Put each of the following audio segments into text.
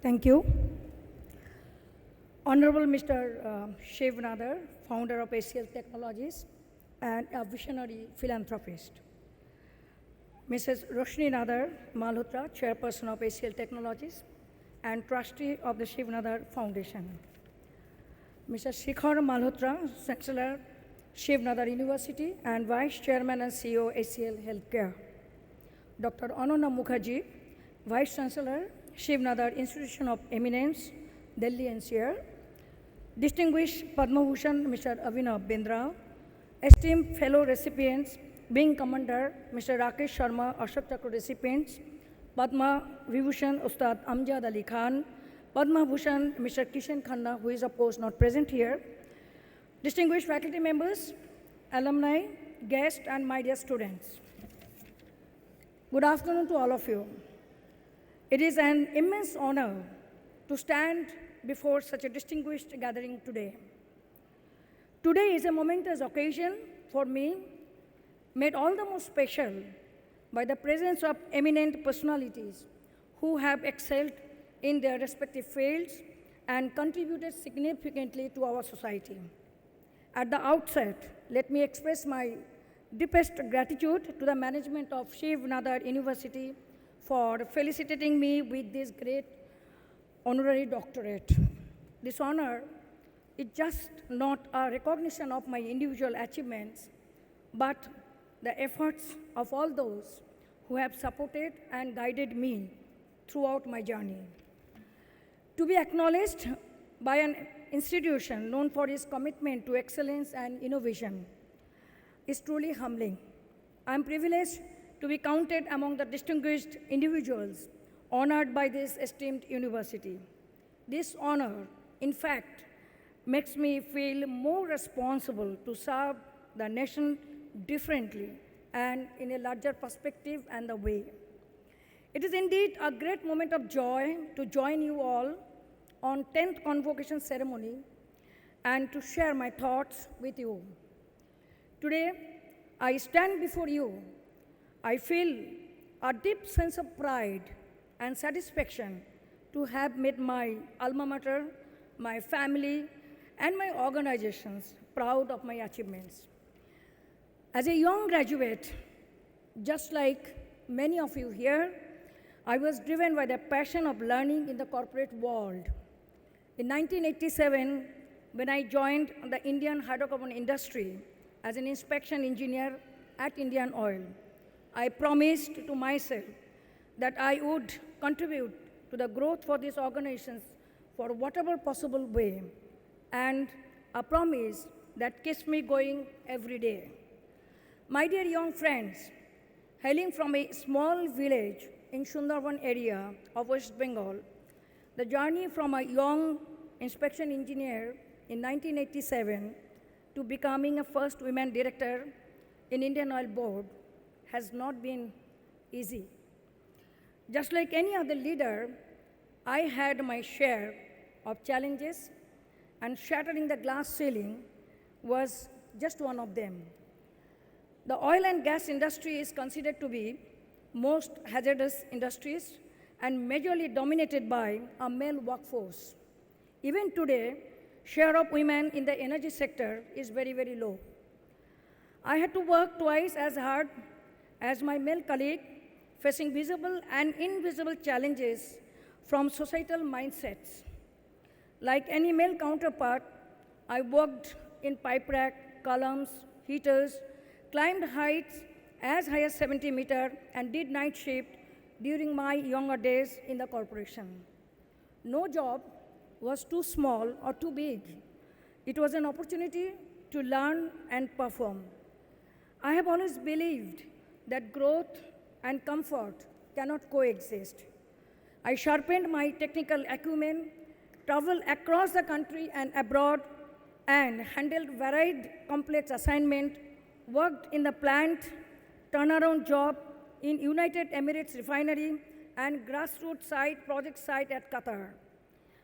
Thank you. Honorable Mr. Shiv Nadar, founder of ACL Technologies and a visionary philanthropist. Mrs. Roshni Nadar Malhotra, chairperson of ACL Technologies and trustee of the Shiv Nadar Foundation. Mr. Shikhar Malhotra, Chancellor, Shiv Nadar University and Vice Chairman and CEO, ACL Healthcare. Dr. Ananya Mukherjee, Vice Chancellor, Shiv Nadar Institution of Eminence, Delhi NCR. Distinguished Padma Bhushan, Mr. Abhinav Bindra. Esteemed fellow recipients, Wing Commander, Mr. Rakesh Sharma, Ashok Chakra recipients, Padma Vibhushan, Ustad Amjad Ali Khan, Padma Bhushan, Mr. Kishan Khanna, who is of course not present here. Distinguished faculty members, alumni, guests, and my dear students. Good afternoon to all of you. It is an immense honor to stand before such a distinguished gathering today. Today is a momentous occasion for me, made all the more special by the presence of eminent personalities who have excelled in their respective fields and contributed significantly to our society. At the outset, let me express my deepest gratitude to the management of Shiv Nadar University for felicitating me with this great honorary doctorate. This honor is just not a recognition of my individual achievements, but the efforts of all those who have supported and guided me throughout my journey. To be acknowledged by an institution known for its commitment to excellence and innovation is truly humbling. I am privileged to be counted among the distinguished individuals honored by this esteemed university. This honor, in fact, makes me feel more responsible to serve the nation differently and in a larger perspective and the way. It is indeed a great moment of joy to join you all on 10th convocation ceremony and to share my thoughts with you. Today, I stand before you. I feel a deep sense of pride and satisfaction to have made my alma mater, my family, and my organizations proud of my achievements. As a young graduate, just like many of you here, I was driven by the passion of learning in the corporate world. In 1987, when I joined the Indian hydrocarbon industry as an inspection engineer at Indian Oil, I promised to myself that I would contribute to the growth for these organizations for whatever possible way, and a promise that keeps me going every day. My dear young friends, hailing from a small village in Sundarban area of West Bengal, the journey from a young inspection engineer in 1987 to becoming a first women director in Indian Oil Board has not been easy. Just like any other leader, I had my share of challenges, and shattering the glass ceiling was just one of them. The oil and gas industry is considered to be most hazardous industries and majorly dominated by a male workforce. Even today, share of women in the energy sector is very, very low. I had to work twice as hard as my male colleague, facing visible and invisible challenges from societal mindsets. Like any male counterpart, I worked in pipe rack, columns, heaters, climbed heights as high as 70 meters, and did night shift during my younger days in the corporation. No job was too small or too big. It was an opportunity to learn and perform. I have always believed that growth and comfort cannot coexist. I sharpened my technical acumen, traveled across the country and abroad, and handled varied complex assignments, worked in the plant, turnaround job in United Emirates Refinery, and grassroots site, project site at Qatar.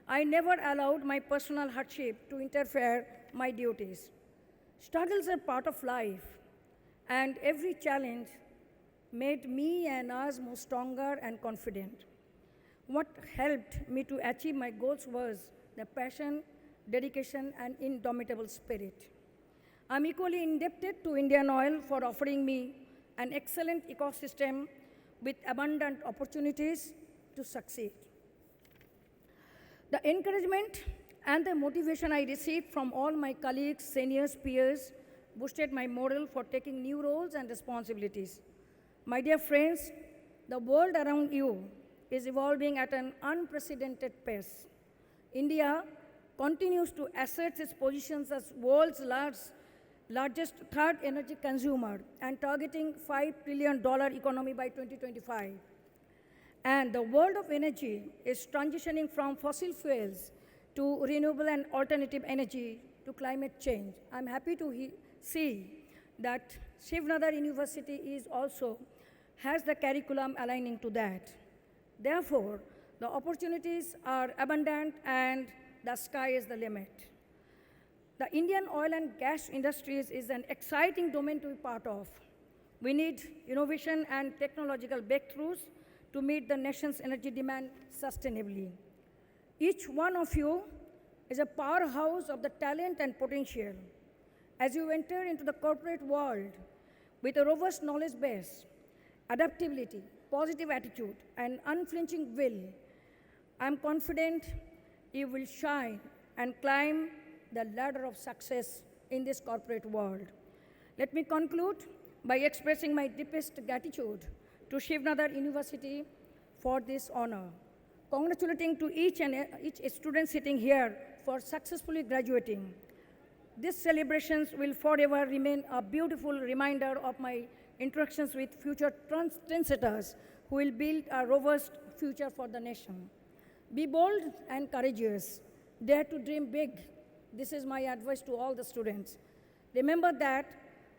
I never allowed my personal hardship to interfere my duties. Struggles are part of life, and every challenge made me and us more stronger and confident. What helped me to achieve my goals was the passion, dedication, and indomitable spirit. I'm equally indebted to Indian Oil for offering me an excellent ecosystem with abundant opportunities to succeed. The encouragement and the motivation I received from all my colleagues, seniors, peers boosted my morale for taking new roles and responsibilities. My dear friends, the world around you is evolving at an unprecedented pace. India continues to assert its positions as world's largest third energy consumer and targeting $5 trillion economy by 2025. And the world of energy is transitioning from fossil fuels to renewable and alternative energy to climate change. I'm happy to see that Shiv Nadar University is also has the curriculum aligning to that. Therefore, the opportunities are abundant and the sky is the limit. The Indian oil and gas industries is an exciting domain to be part of. We need innovation and technological breakthroughs to meet the nation's energy demand sustainably. Each one of you is a powerhouse of the talent and potential. As you enter into the corporate world with a robust knowledge base, adaptability, positive attitude, and unflinching will, I'm confident you will shine and climb the ladder of success in this corporate world. Let me conclude by expressing my deepest gratitude to Shiv Nadar University for this honor. Congratulating to each student sitting here for successfully graduating. These celebrations will forever remain a beautiful reminder of my interactions with future trendsetters who will build a robust future for the nation. Be bold and courageous. Dare to dream big. This is my advice to all the students. Remember that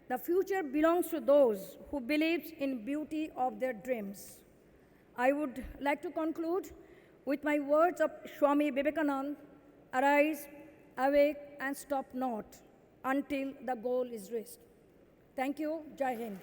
the future belongs to those who believe in beauty of their dreams. I would like to conclude with my words of Swami Vivekananda, arise, awake, and stop not until the goal is reached. Thank you. Jai Hind.